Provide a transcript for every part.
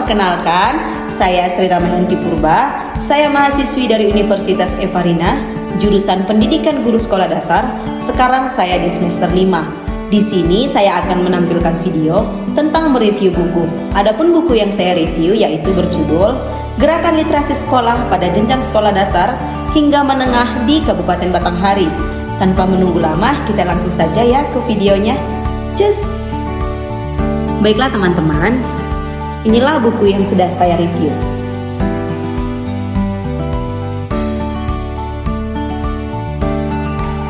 perkenalkan, saya Sri Ramayanti Purba. Saya mahasiswi dari Universitas Evarina, jurusan Pendidikan Guru Sekolah Dasar. Sekarang saya di semester 5. Di sini saya akan menampilkan video tentang mereview buku. Adapun buku yang saya review yaitu berjudul Gerakan Literasi Sekolah pada Jenjang Sekolah Dasar hingga Menengah di Kabupaten Batanghari. Tanpa menunggu lama, kita langsung saja ya ke videonya. Cus! Baiklah teman-teman, inilah buku yang sudah saya review.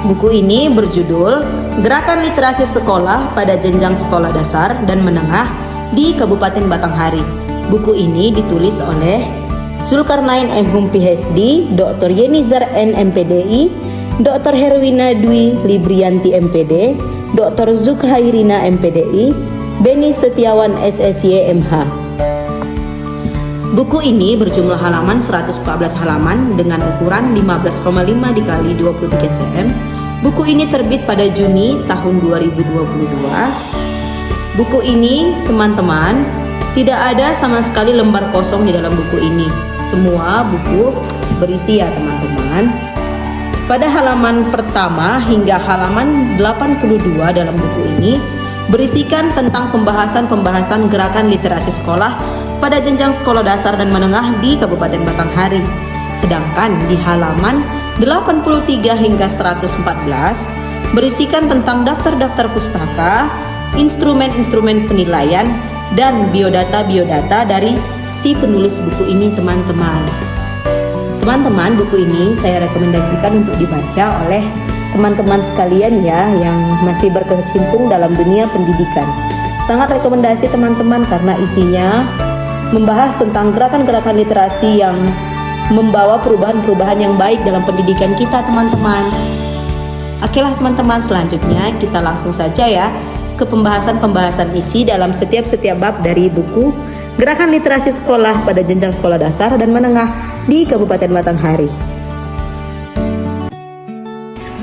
Buku ini berjudul Gerakan Literasi Sekolah pada Jenjang Sekolah Dasar dan Menengah di Kabupaten Batanghari. Buku ini ditulis oleh Zulkarnain M.Hum PhD, Dr. Yenizar N. MPDI, Dr. Herwina Dwi Librianti MPD, Dr. Zukhairina MPDI, Beni Setiawan SSY MH. Buku ini berjumlah halaman 114 halaman dengan ukuran 15,5 dikali 23 cm. Buku ini terbit pada Juni tahun 2022. Buku ini, teman-teman, tidak ada sama sekali lembar kosong di dalam buku ini. Semua buku berisi ya, teman-teman. Pada halaman pertama hingga halaman 82 dalam buku ini berisikan tentang pembahasan gerakan literasi sekolah pada jenjang sekolah dasar dan menengah di Kabupaten Batanghari. Sedangkan di halaman 83 hingga 114 berisikan tentang daftar-daftar pustaka, instrumen-instrumen penilaian, dan biodata dari si penulis buku ini, teman-teman. Teman-teman, buku ini saya rekomendasikan untuk dibaca oleh teman-teman sekalian ya yang masih berkecimpung dalam dunia pendidikan. Sangat rekomendasi teman-teman karena isinya membahas tentang gerakan-gerakan literasi yang membawa perubahan-perubahan yang baik dalam pendidikan kita, teman-teman. Oke lah teman-teman, selanjutnya kita langsung saja ya ke pembahasan isi dalam setiap bab dari buku Gerakan Literasi Sekolah pada Jenjang Sekolah Dasar dan Menengah di Kabupaten Batanghari.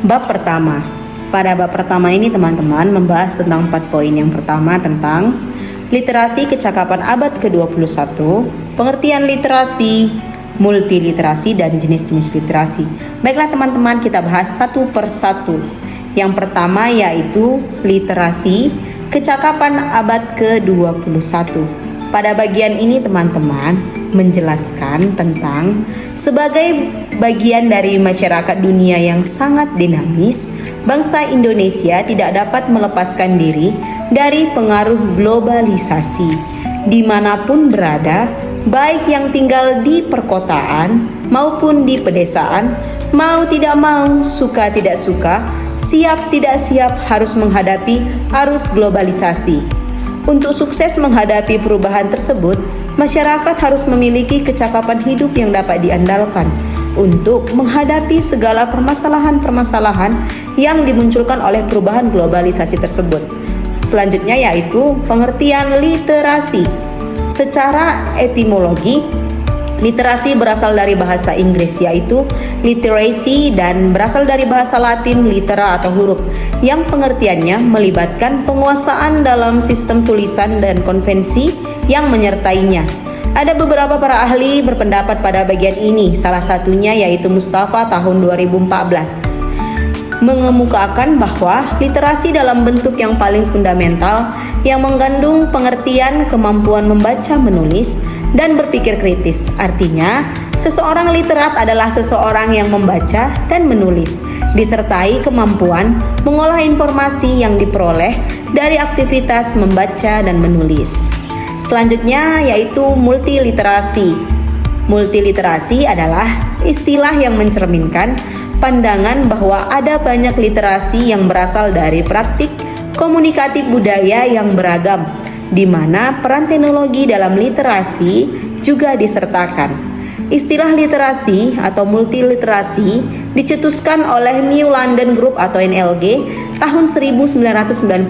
Bab pertama. Pada bab pertama ini teman-teman membahas tentang 4 poin. Yang pertama tentang literasi kecakapan abad ke-21, pengertian literasi, multiliterasi, dan jenis-jenis literasi. Baiklah teman-teman, kita bahas satu per satu. Yang pertama yaitu literasi kecakapan abad ke-21. Pada bagian ini teman-teman menjelaskan tentang sebagai bagian dari masyarakat dunia yang sangat dinamis, bangsa Indonesia tidak dapat melepaskan diri dari pengaruh globalisasi. Dimanapun berada, baik yang tinggal di perkotaan maupun di pedesaan, mau tidak mau, suka tidak suka, siap tidak siap harus menghadapi arus globalisasi. Untuk sukses menghadapi perubahan tersebut, masyarakat harus memiliki kecakapan hidup yang dapat diandalkan untuk menghadapi segala permasalahan-permasalahan yang dimunculkan oleh perubahan globalisasi tersebut. Selanjutnya yaitu pengertian literasi. Secara etimologi, literasi berasal dari bahasa Inggris yaitu literacy dan berasal dari bahasa Latin litera atau huruf yang pengertiannya melibatkan penguasaan dalam sistem tulisan dan konvensi yang menyertainya. Ada beberapa para ahli berpendapat pada bagian ini, salah satunya yaitu Mustafa tahun 2014 mengemukakan bahwa literasi dalam bentuk yang paling fundamental yang mengandung pengertian kemampuan membaca, menulis, dan berpikir kritis. Artinya, seseorang literat adalah seseorang yang membaca dan menulis, disertai kemampuan mengolah informasi yang diperoleh dari aktivitas membaca dan menulis. Selanjutnya yaitu multiliterasi. Multiliterasi adalah istilah yang mencerminkan pandangan bahwa ada banyak literasi yang berasal dari praktik komunikatif budaya yang beragam, di mana peran teknologi dalam literasi juga disertakan. Istilah literasi atau multiliterasi dicetuskan oleh New London Group atau NLG tahun 1996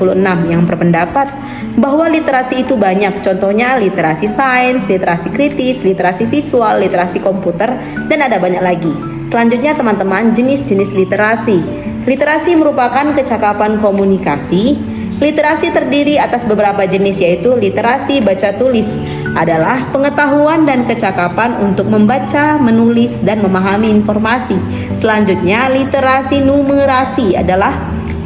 yang berpendapat bahwa literasi itu banyak, contohnya literasi sains, literasi kritis, literasi visual, literasi komputer, dan ada banyak lagi. Selanjutnya teman-teman, jenis-jenis literasi. Literasi merupakan kecakapan komunikasi. Literasi terdiri atas beberapa jenis yaitu literasi baca tulis, adalah pengetahuan dan kecakapan untuk membaca, menulis, dan memahami informasi. Selanjutnya, literasi numerasi adalah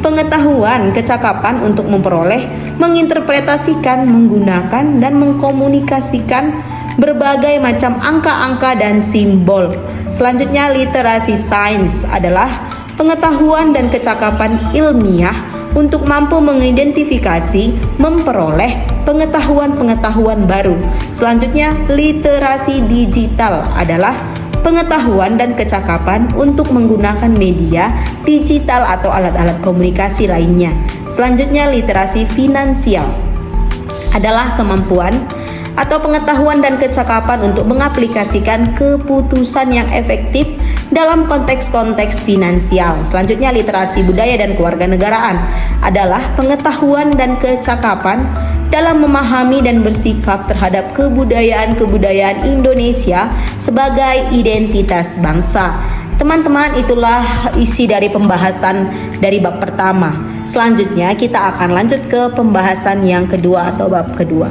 pengetahuan, kecakapan untuk memperoleh, menginterpretasikan, menggunakan, dan mengkomunikasikan berbagai macam angka-angka dan simbol. Selanjutnya, literasi sains adalah pengetahuan dan kecakapan ilmiah untuk mampu mengidentifikasi, memperoleh pengetahuan-pengetahuan baru. Selanjutnya, literasi digital adalah pengetahuan dan kecakapan untuk menggunakan media digital atau alat-alat komunikasi lainnya. Selanjutnya, literasi finansial adalah kemampuan atau pengetahuan dan kecakapan untuk mengaplikasikan keputusan yang efektif dalam konteks-konteks finansial. Selanjutnya, literasi budaya dan kewarganegaraan adalah pengetahuan dan kecakapan dalam memahami dan bersikap terhadap kebudayaan-kebudayaan Indonesia sebagai identitas bangsa. Teman-teman, itulah isi dari pembahasan dari bab pertama. Selanjutnya kita akan lanjut ke pembahasan yang kedua atau bab kedua.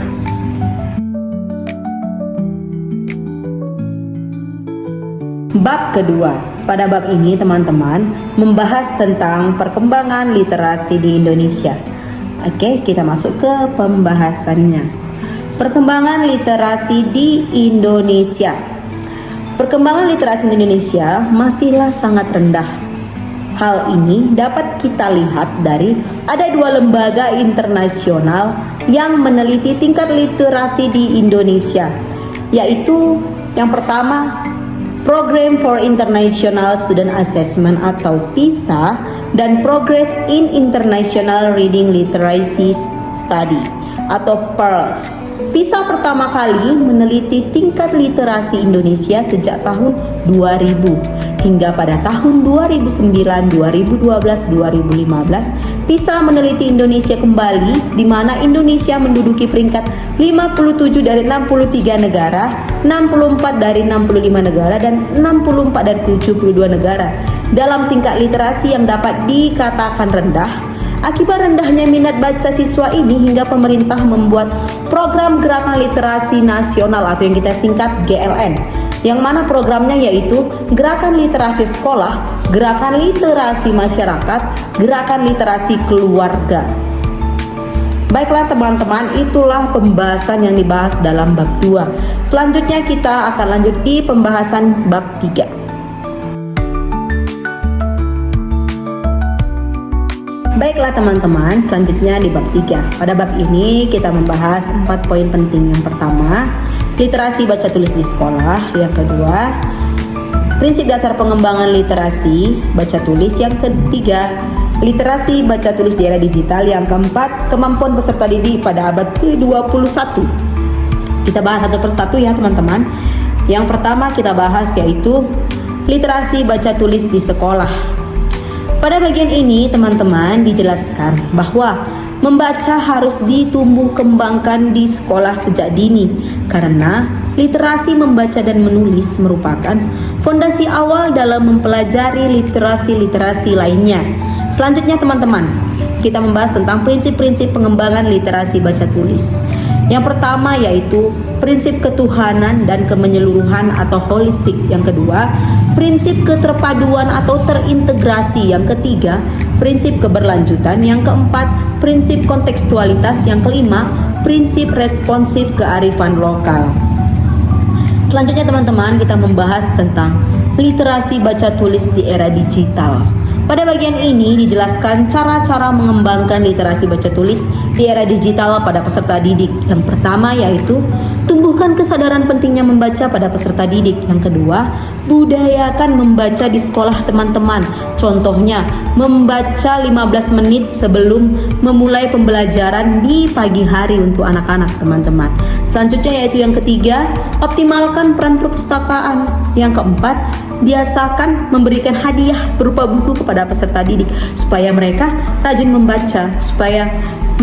Bab kedua. Pada bab ini teman-teman membahas tentang perkembangan literasi di Indonesia. Oke, kita masuk ke pembahasannya. Perkembangan literasi di Indonesia. Perkembangan literasi di Indonesia masihlah sangat rendah. Hal ini dapat kita lihat dari ada 2 lembaga internasional yang meneliti tingkat literasi di Indonesia, yaitu yang pertama Program for International Student Assessment atau PISA dan Progress in International Reading Literacy Study atau PIRLS. PISA pertama kali meneliti tingkat literasi Indonesia sejak tahun 2000 hingga pada tahun 2009, 2012, 2015 PISA meneliti Indonesia kembali, di mana Indonesia menduduki peringkat 57 dari 63 negara, 64 dari 65 negara, dan 64 dari 72 negara dalam tingkat literasi yang dapat dikatakan rendah. Akibat rendahnya minat baca siswa ini hingga pemerintah membuat program Gerakan Literasi Nasional atau yang kita singkat GLN, yang mana programnya yaitu Gerakan Literasi Sekolah, Gerakan Literasi Masyarakat, Gerakan Literasi Keluarga. Baiklah teman-teman, itulah pembahasan yang dibahas dalam bab 2. Selanjutnya kita akan lanjut di pembahasan bab 3. Baiklah teman-teman, selanjutnya di bab 3. Pada bab ini kita membahas 4 poin penting. Yang pertama, literasi baca tulis di sekolah. Yang kedua, prinsip dasar pengembangan literasi baca tulis. Yang ketiga, literasi baca tulis di era digital. Yang keempat, kemampuan peserta didik pada abad ke-21. Kita bahas satu persatu ya teman-teman. Yang pertama kita bahas yaitu literasi baca tulis di sekolah. Pada bagian ini teman-teman dijelaskan bahwa membaca harus ditumbuh kembangkan di sekolah sejak dini, karena literasi membaca dan menulis merupakan fondasi awal dalam mempelajari literasi-literasi lainnya. Selanjutnya teman-teman, kita membahas tentang prinsip-prinsip pengembangan literasi baca tulis. Yang pertama yaitu prinsip ketuhanan dan kemenyeluruhan atau holistik. Yang kedua, prinsip keterpaduan atau terintegrasi. Yang ketiga, prinsip keberlanjutan. Yang keempat, prinsip kontekstualitas. Yang kelima, prinsip responsif kearifan lokal. Selanjutnya teman-teman, kita membahas tentang literasi baca tulis di era digital. Pada bagian ini dijelaskan cara-cara mengembangkan literasi baca tulis di era digital pada peserta didik. Yang pertama yaitu tumbuhkan kesadaran pentingnya membaca pada peserta didik. Yang kedua, budayakan membaca di sekolah teman-teman. Contohnya, membaca 15 menit sebelum memulai pembelajaran di pagi hari untuk anak-anak teman-teman. Selanjutnya yaitu yang ketiga, optimalkan peran perpustakaan. Yang keempat, biasakan memberikan hadiah berupa buku kepada peserta didik supaya mereka rajin membaca, supaya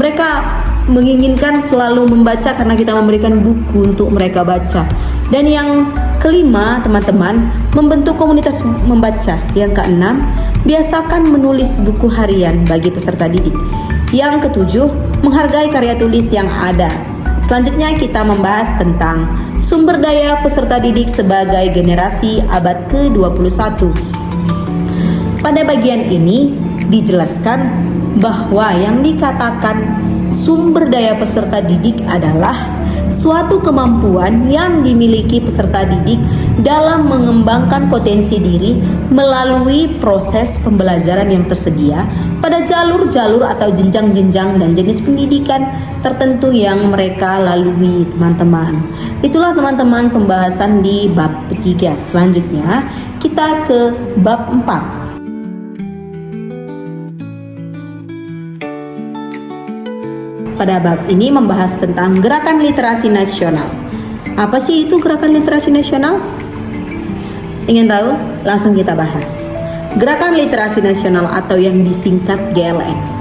mereka menginginkan selalu membaca karena kita memberikan buku untuk mereka baca. Dan yang kelima teman-teman, membentuk komunitas membaca. Yang keenam, biasakan menulis buku harian bagi peserta didik. Yang ketujuh, menghargai karya tulis yang ada. Selanjutnya kita membahas tentang sumber daya peserta didik sebagai generasi abad ke-21. Pada bagian ini dijelaskan bahwa yang dikatakan sumber daya peserta didik adalah suatu kemampuan yang dimiliki peserta didik dalam mengembangkan potensi diri melalui proses pembelajaran yang tersedia pada jalur-jalur atau jenjang-jenjang dan jenis pendidikan tertentu yang mereka lalui, teman-teman. Itulah teman-teman pembahasan di bab 3. Selanjutnya kita ke bab 4. Pada bab ini membahas tentang gerakan literasi nasional. Apa sih itu gerakan literasi nasional? Ingin tahu? Langsung kita bahas. Gerakan literasi nasional atau yang disingkat GLN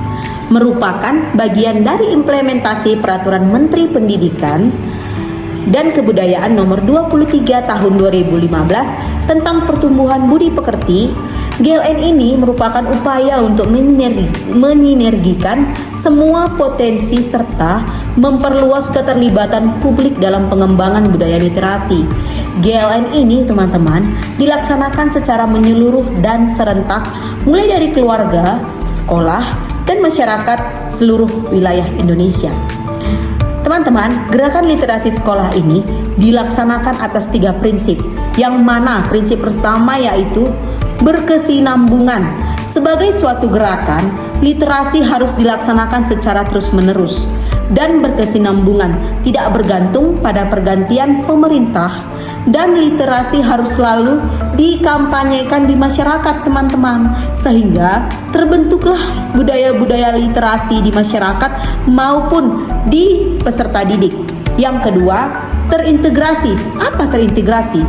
merupakan bagian dari implementasi Peraturan Menteri Pendidikan dan Kebudayaan Nomor 23 Tahun 2015 tentang pertumbuhan budi pekerti. GLN ini merupakan upaya untuk menyinergikan semua potensi serta memperluas keterlibatan publik dalam pengembangan budaya literasi. GLN ini, teman-teman, dilaksanakan secara menyeluruh dan serentak mulai dari keluarga, sekolah, dan masyarakat seluruh wilayah Indonesia. Teman-teman, gerakan literasi sekolah ini dilaksanakan atas 3 prinsip, yang mana prinsip pertama yaitu berkesinambungan. Sebagai suatu gerakan, literasi harus dilaksanakan secara terus-menerus dan berkesinambungan, tidak bergantung pada pergantian pemerintah, dan literasi harus selalu dikampanyekan di masyarakat, teman-teman, sehingga terbentuklah budaya-budaya literasi di masyarakat maupun di peserta didik. Yang kedua, terintegrasi. Apa terintegrasi?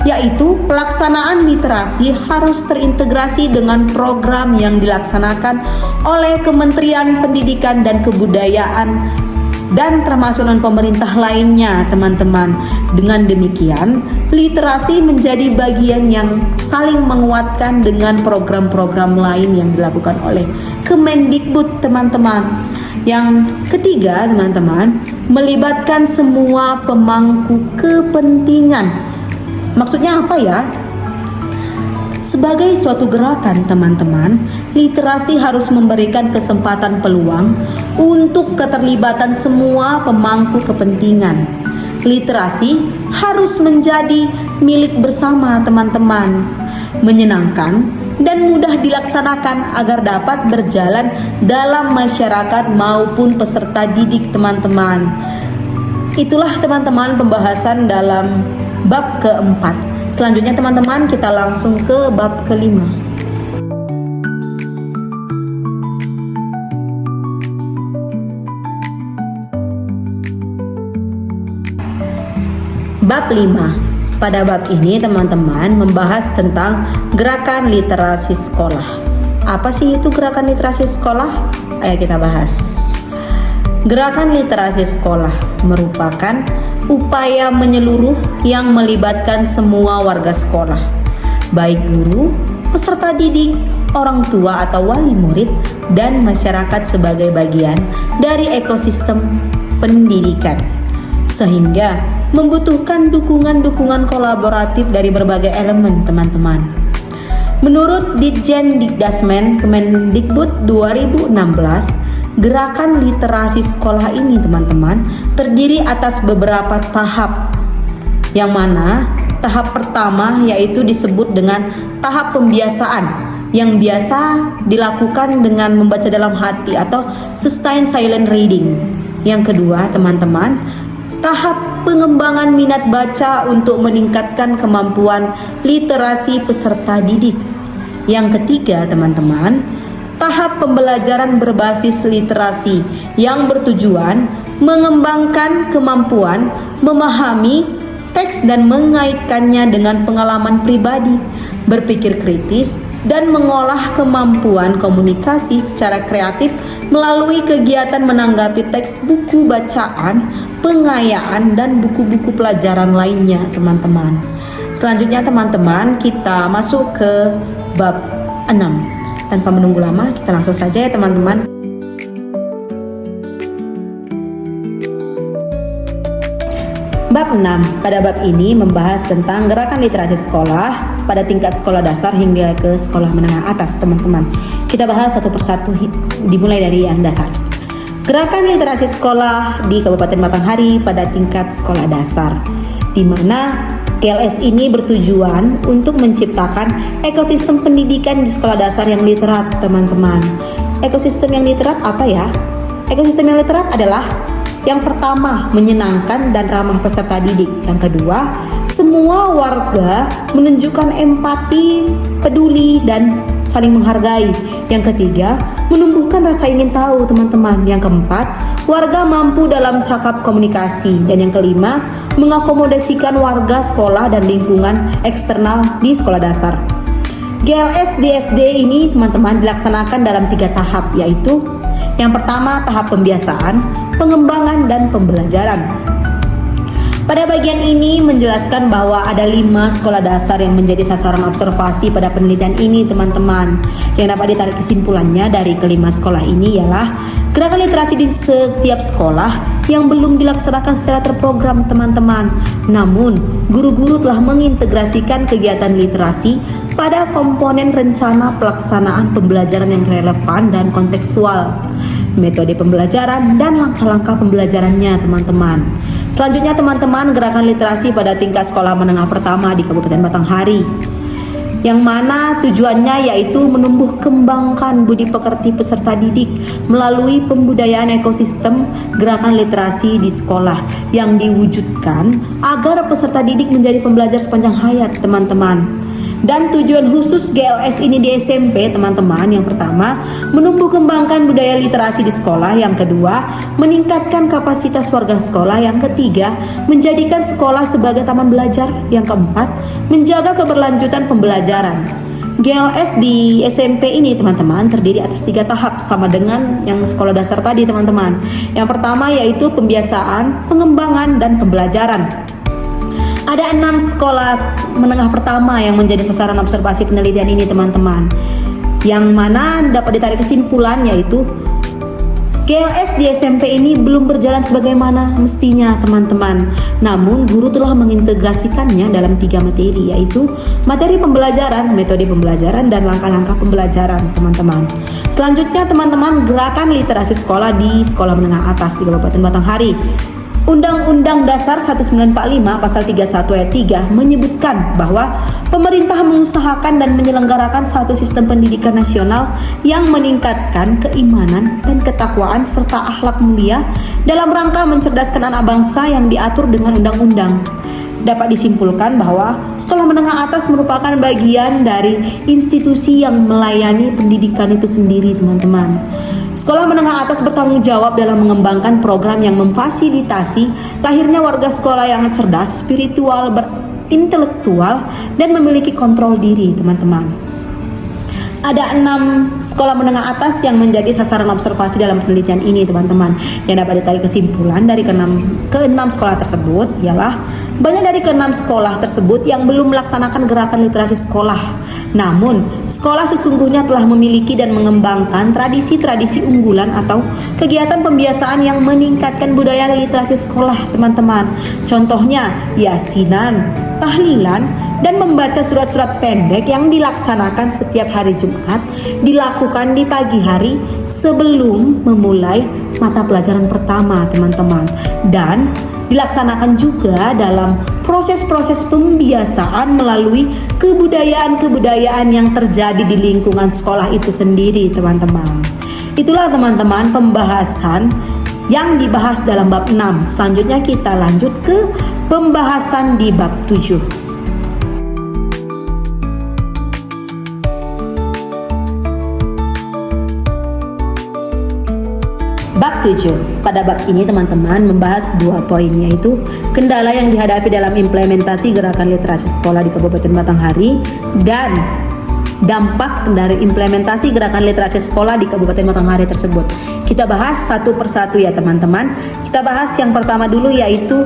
Yaitu pelaksanaan literasi harus terintegrasi dengan program yang dilaksanakan oleh Kementerian Pendidikan dan Kebudayaan dan termasuk non-pemerintah lainnya, teman-teman. Dengan demikian, literasi menjadi bagian yang saling menguatkan dengan program-program lain yang dilakukan oleh Kemendikbud, teman-teman. Yang ketiga, teman-teman, melibatkan semua pemangku kepentingan. Maksudnya apa ya? Sebagai suatu gerakan, teman-teman, literasi harus memberikan kesempatan peluang untuk keterlibatan semua pemangku kepentingan. Literasi harus menjadi milik bersama, teman-teman, menyenangkan dan mudah dilaksanakan agar dapat berjalan dalam masyarakat maupun peserta didik, teman-teman. Itulah, teman-teman, pembahasan dalam bab keempat. Selanjutnya, teman-teman, kita langsung ke bab kelima. Bab 5. Pada bab ini, teman-teman, membahas tentang gerakan literasi sekolah. Apa sih itu gerakan literasi sekolah? Ayo kita bahas. Gerakan literasi sekolah merupakan upaya menyeluruh yang melibatkan semua warga sekolah, baik guru, peserta didik, orang tua atau wali murid, dan masyarakat sebagai bagian dari ekosistem pendidikan, sehingga membutuhkan dukungan-dukungan kolaboratif dari berbagai elemen, teman-teman. Menurut Ditjen Dikdasmen Kemendikbud 2016, gerakan literasi sekolah ini, teman-teman, terdiri atas beberapa tahap, yang mana tahap pertama yaitu disebut dengan tahap pembiasaan, yang biasa dilakukan dengan membaca dalam hati atau sustained silent reading. Yang kedua, teman-teman, tahap pengembangan minat baca untuk meningkatkan kemampuan literasi peserta didik. Yang ketiga, teman-teman, tahap pembelajaran berbasis literasi yang bertujuan mengembangkan kemampuan memahami teks dan mengaitkannya dengan pengalaman pribadi, berpikir kritis, dan mengolah kemampuan komunikasi secara kreatif melalui kegiatan menanggapi teks buku bacaan, pengayaan, dan buku-buku pelajaran lainnya, teman-teman. Selanjutnya, teman-teman, kita masuk ke bab 6. Tanpa menunggu lama, kita langsung saja ya, teman-teman. Bab 6. Pada bab ini membahas tentang gerakan literasi sekolah pada tingkat sekolah dasar hingga ke sekolah menengah atas, teman-teman. Kita bahas satu persatu dimulai dari yang dasar. Gerakan literasi sekolah di Kabupaten Batanghari pada tingkat sekolah dasar, di mana GLS ini bertujuan untuk menciptakan ekosistem pendidikan di sekolah dasar yang literat, teman-teman. Ekosistem yang literat apa ya? Ekosistem yang literat adalah yang pertama, menyenangkan dan ramah peserta didik. Yang kedua, semua warga menunjukkan empati, peduli, dan saling menghargai. Yang ketiga, menumbuhkan rasa ingin tahu, teman-teman. Yang keempat, warga mampu dalam cakap komunikasi. Dan yang kelima, mengakomodasikan warga sekolah dan lingkungan eksternal di sekolah dasar. GLS di SD ini, teman-teman, dilaksanakan dalam 3 tahap, yaitu yang pertama, tahap pembiasaan, pengembangan, dan pembelajaran. Pada bagian ini menjelaskan bahwa ada 5 sekolah dasar yang menjadi sasaran observasi pada penelitian ini, teman-teman. Yang dapat ditarik kesimpulannya dari kelima sekolah ini ialah gerakan literasi di setiap sekolah yang belum dilaksanakan secara terprogram, teman-teman. Namun, guru-guru telah mengintegrasikan kegiatan literasi pada komponen rencana pelaksanaan pembelajaran yang relevan dan kontekstual, metode pembelajaran, dan langkah-langkah pembelajarannya, teman-teman. Selanjutnya, teman-teman, gerakan literasi pada tingkat sekolah menengah pertama di Kabupaten Batanghari, yang mana tujuannya yaitu menumbuh kembangkan budi pekerti peserta didik melalui pembudayaan ekosistem gerakan literasi di sekolah yang diwujudkan agar peserta didik menjadi pembelajar sepanjang hayat, teman-teman. Dan tujuan khusus GLS ini di SMP, teman-teman, yang pertama, menumbuh kembangkan budaya literasi di sekolah. Yang kedua, meningkatkan kapasitas warga sekolah. Yang ketiga, menjadikan sekolah sebagai taman belajar. Yang keempat, menjaga keberlanjutan pembelajaran. GLS di SMP ini, teman-teman, terdiri atas 3 tahap sama dengan yang sekolah dasar tadi, teman-teman. Yang pertama yaitu pembiasaan, pengembangan, dan pembelajaran. Ada 6 sekolah menengah pertama yang menjadi sasaran observasi penelitian ini, teman-teman. Yang mana dapat ditarik kesimpulan yaitu GLS di SMP ini belum berjalan sebagaimana mestinya, teman-teman. Namun, guru telah mengintegrasikannya dalam 3 materi, yaitu materi pembelajaran, metode pembelajaran, dan langkah-langkah pembelajaran, teman-teman. Selanjutnya, teman-teman, gerakan literasi sekolah di sekolah menengah atas di Kabupaten Batanghari. Undang-Undang Dasar 1945 Pasal 31 Ayat 3 menyebutkan bahwa pemerintah mengusahakan dan menyelenggarakan satu sistem pendidikan nasional yang meningkatkan keimanan dan ketakwaan serta akhlak mulia dalam rangka mencerdaskan anak bangsa yang diatur dengan undang-undang. Dapat disimpulkan bahwa sekolah menengah atas merupakan bagian dari institusi yang melayani pendidikan itu sendiri, teman-teman. Sekolah menengah atas bertanggung jawab dalam mengembangkan program yang memfasilitasi lahirnya warga sekolah yang cerdas, spiritual, berintelektual, dan memiliki kontrol diri, teman-teman. Ada 6 sekolah menengah atas yang menjadi sasaran observasi dalam penelitian ini, teman-teman. Yang dapat ditarik kesimpulan dari ke-6 sekolah tersebut ialah banyak dari ke-6 sekolah tersebut yang belum melaksanakan gerakan literasi sekolah. Namun, sekolah sesungguhnya telah memiliki dan mengembangkan tradisi-tradisi unggulan atau kegiatan pembiasaan yang meningkatkan budaya literasi sekolah, teman-teman. Contohnya, yasinan, tahlilan, dan membaca surat-surat pendek yang dilaksanakan setiap hari Jumat dilakukan di pagi hari sebelum memulai mata pelajaran pertama, teman-teman. Dan dilaksanakan juga dalam proses-proses pembiasaan melalui kebudayaan-kebudayaan yang terjadi di lingkungan sekolah itu sendiri, teman-teman. Itulah, teman-teman, pembahasan yang dibahas dalam bab 6. Selanjutnya kita lanjut ke pembahasan di bab 7. Bab 7. Pada bab ini, teman-teman, membahas 2 poin, yaitu kendala yang dihadapi dalam implementasi gerakan literasi sekolah di Kabupaten Batanghari dan dampak dari implementasi gerakan literasi sekolah di Kabupaten Batanghari tersebut. Kita bahas satu persatu ya, teman-teman. Kita bahas yang pertama dulu, yaitu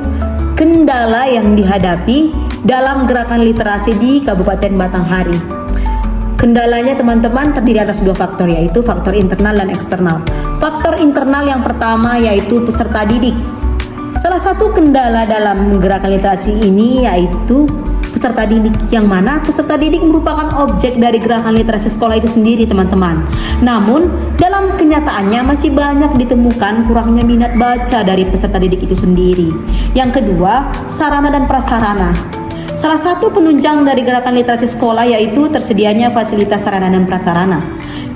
kendala yang dihadapi dalam gerakan literasi di Kabupaten Batanghari. Kendalanya, teman-teman, terdiri atas 2 faktor, yaitu faktor internal dan eksternal. Faktor internal yang pertama yaitu peserta didik. Salah satu kendala dalam gerakan literasi ini yaitu peserta didik, yang mana peserta didik merupakan objek dari gerakan literasi sekolah itu sendiri teman-teman. Namun dalam kenyataannya masih banyak ditemukan kurangnya minat baca dari peserta didik itu sendiri. Yang kedua, sarana dan prasarana. Salah satu penunjang dari gerakan literasi sekolah yaitu tersedianya fasilitas sarana dan prasarana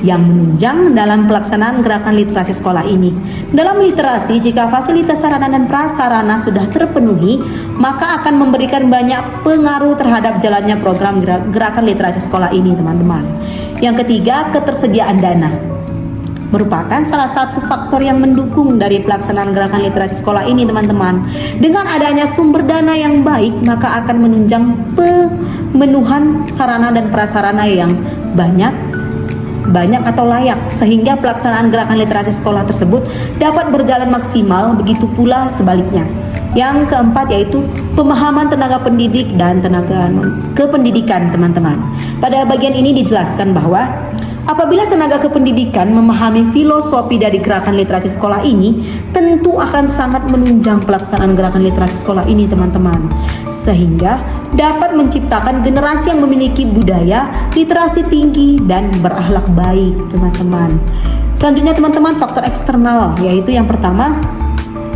yang menunjang dalam pelaksanaan gerakan literasi sekolah ini. Dalam literasi, jika fasilitas sarana dan prasarana sudah terpenuhi, maka akan memberikan banyak pengaruh terhadap jalannya program gerakan literasi sekolah ini, teman-teman. Yang ketiga, ketersediaan dana merupakan salah satu faktor yang mendukung dari pelaksanaan gerakan literasi sekolah ini, teman-teman. Dengan adanya sumber dana yang baik, maka akan menunjang pemenuhan sarana dan prasarana yang banyak atau layak, sehingga pelaksanaan gerakan literasi sekolah tersebut dapat berjalan maksimal. Begitu pula sebaliknya. Yang keempat yaitu pemahaman tenaga pendidik dan tenaga kependidikan, teman-teman. Pada bagian ini dijelaskan bahwa apabila tenaga kependidikan memahami filosofi dari gerakan literasi sekolah ini, tentu akan sangat menunjang pelaksanaan gerakan literasi sekolah ini, teman-teman, sehingga dapat menciptakan generasi yang memiliki budaya literasi tinggi dan berakhlak baik, teman-teman. Selanjutnya, teman-teman, faktor eksternal, yaitu yang pertama,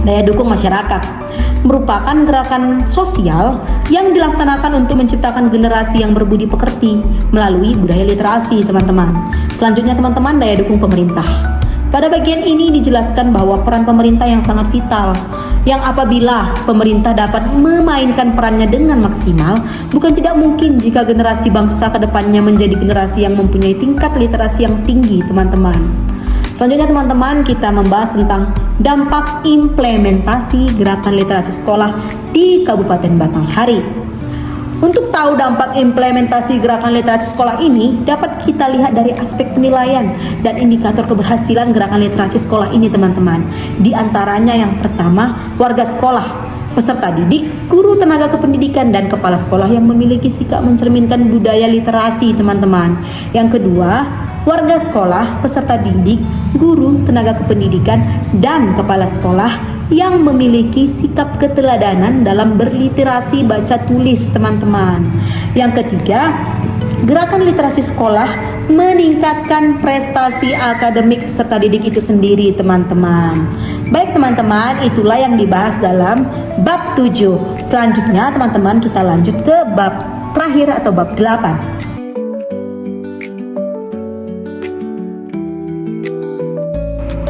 daya dukung masyarakat. Merupakan gerakan sosial yang dilaksanakan untuk menciptakan generasi yang berbudi pekerti melalui budaya literasi, teman-teman. Selanjutnya, teman-teman, daya dukung pemerintah. Pada bagian ini dijelaskan bahwa peran pemerintah yang sangat vital, yang apabila pemerintah dapat memainkan perannya dengan maksimal, bukan tidak mungkin jika generasi bangsa ke depannya menjadi generasi yang mempunyai tingkat literasi yang tinggi, teman-teman. Selanjutnya, teman-teman, kita membahas tentang dampak implementasi gerakan literasi sekolah di Kabupaten Batanghari. Untuk tahu dampak implementasi gerakan literasi sekolah ini, dapat kita lihat dari aspek penilaian dan indikator keberhasilan gerakan literasi sekolah ini, teman-teman. Di antaranya yang pertama, warga sekolah, peserta didik, guru tenaga kependidikan, dan kepala sekolah yang memiliki sikap mencerminkan budaya literasi, teman-teman. Yang kedua, warga sekolah, peserta didik, guru tenaga kependidikan, dan kepala sekolah yang memiliki sikap keteladanan dalam berliterasi baca tulis, teman-teman. Yang ketiga, gerakan literasi sekolah meningkatkan prestasi akademik peserta didik itu sendiri, teman-teman. Baik, teman-teman, itulah yang dibahas dalam bab 7. Selanjutnya, teman-teman, kita lanjut ke bab terakhir atau bab 8.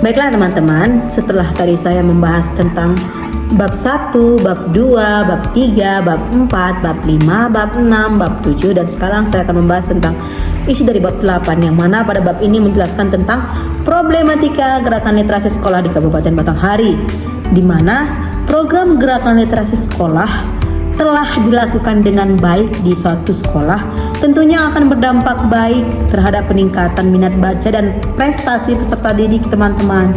Baiklah, teman-teman, setelah tadi saya membahas tentang bab 1, bab 2, bab 3, bab 4, bab 5, bab 6, bab 7, dan sekarang saya akan membahas tentang isi dari bab 8, yang mana pada bab ini menjelaskan tentang problematika gerakan literasi sekolah di Kabupaten Batanghari, di mana program gerakan literasi sekolah telah dilakukan dengan baik di suatu sekolah, tentunya akan berdampak baik terhadap peningkatan minat baca dan prestasi peserta didik, teman-teman.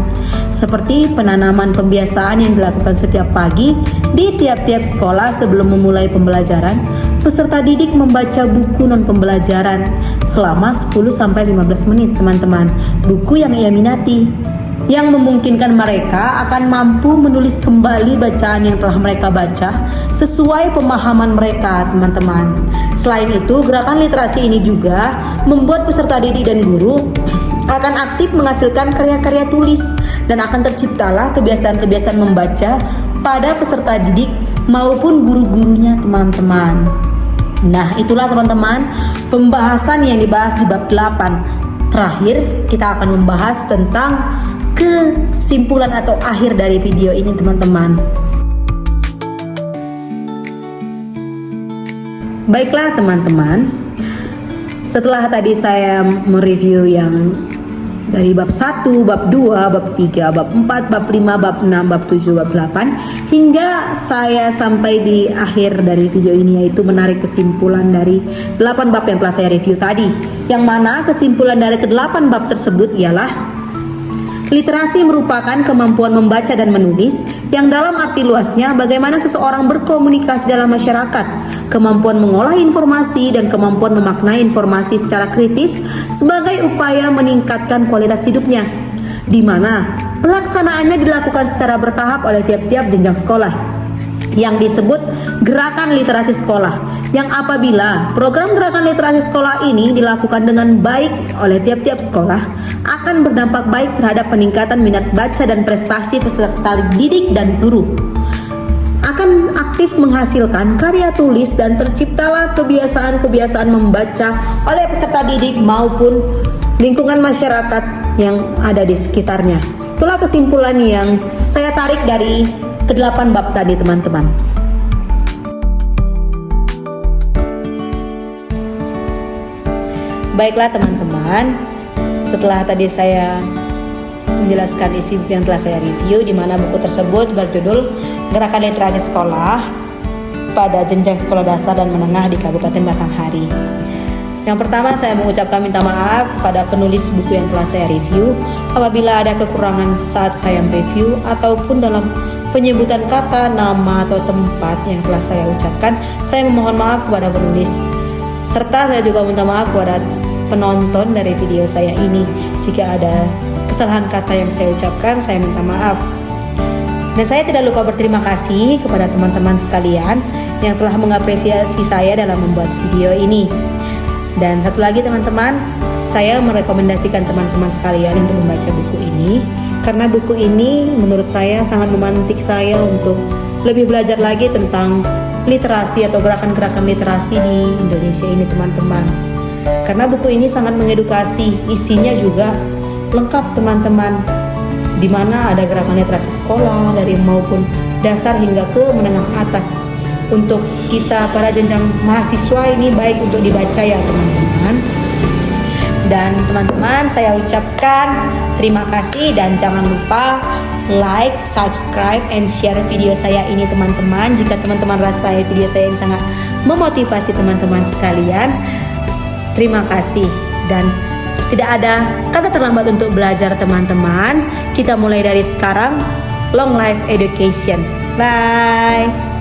Seperti penanaman pembiasaan yang dilakukan setiap pagi di tiap-tiap sekolah sebelum memulai pembelajaran, peserta didik membaca buku non pembelajaran selama 10-15 menit, teman-teman. Buku yang ia minati, yang memungkinkan mereka akan mampu menulis kembali bacaan yang telah mereka baca sesuai pemahaman mereka, teman-teman. Selain itu, gerakan literasi ini juga membuat peserta didik dan guru akan aktif menghasilkan karya-karya tulis, dan akan terciptalah kebiasaan-kebiasaan membaca pada peserta didik maupun guru-gurunya, teman-teman. Nah, itulah, teman-teman, pembahasan yang dibahas di bab 8. Terakhir, kita akan membahas tentang kesimpulan atau akhir dari video ini, teman-teman. Baiklah, teman-teman, setelah tadi saya mereview yang dari bab 1, bab 2, bab 3, bab 4, bab 5, bab 6, bab 7, bab 8, hingga saya sampai di akhir dari video ini, yaitu menarik kesimpulan dari 8 bab yang telah saya review tadi, yang mana kesimpulan dari ke-8 bab tersebut ialah literasi merupakan kemampuan membaca dan menulis yang dalam arti luasnya bagaimana seseorang berkomunikasi dalam masyarakat, kemampuan mengolah informasi, dan kemampuan memaknai informasi secara kritis sebagai upaya meningkatkan kualitas hidupnya. di mana pelaksanaannya dilakukan secara bertahap oleh tiap-tiap jenjang sekolah yang disebut gerakan literasi sekolah, yang apabila program gerakan literasi sekolah ini dilakukan dengan baik oleh tiap-tiap sekolah akan berdampak baik terhadap peningkatan minat baca dan prestasi peserta didik dan guru, akan aktif menghasilkan karya tulis dan terciptalah kebiasaan-kebiasaan membaca oleh peserta didik maupun lingkungan masyarakat yang ada di sekitarnya. Itulah kesimpulan yang saya tarik dari ke-8 bab tadi, teman-teman. Baiklah teman-teman, setelah tadi saya menjelaskan isi buku yang telah saya review, di mana buku tersebut berjudul Gerakan Literasi Sekolah pada Jenjang Sekolah Dasar dan Menengah di Kabupaten Batanghari. Yang pertama, saya mengucapkan minta maaf kepada penulis buku yang telah saya review apabila ada kekurangan saat saya mereview ataupun dalam penyebutan kata, nama, atau tempat yang telah saya ucapkan. Saya memohon maaf kepada penulis, serta saya juga minta maaf kepada penonton dari video saya ini. Jika ada kesalahan kata yang saya ucapkan, saya minta maaf. Dan saya tidak lupa berterima kasih kepada teman-teman sekalian yang telah mengapresiasi saya dalam membuat video ini. Dan satu lagi teman-teman, saya merekomendasikan teman-teman sekalian untuk membaca buku ini, karena buku ini menurut saya sangat memantik saya untuk lebih belajar lagi tentang literasi atau gerakan-gerakan literasi di Indonesia ini, teman-teman. Karena buku ini sangat mengedukasi, isinya juga lengkap, teman-teman, di mana ada gerakan literasi sekolah dari maupun dasar hingga ke menengah atas. Untuk kita para jenjang mahasiswa ini baik untuk dibaca ya teman-teman. Dan teman-teman, saya ucapkan terima kasih dan jangan lupa like, subscribe, and share video saya ini teman-teman. Jika teman-teman rasa video saya ini sangat memotivasi teman-teman sekalian, terima kasih. Dan tidak ada kata terlambat untuk belajar teman-teman. Kita mulai dari sekarang. Long life education. Bye.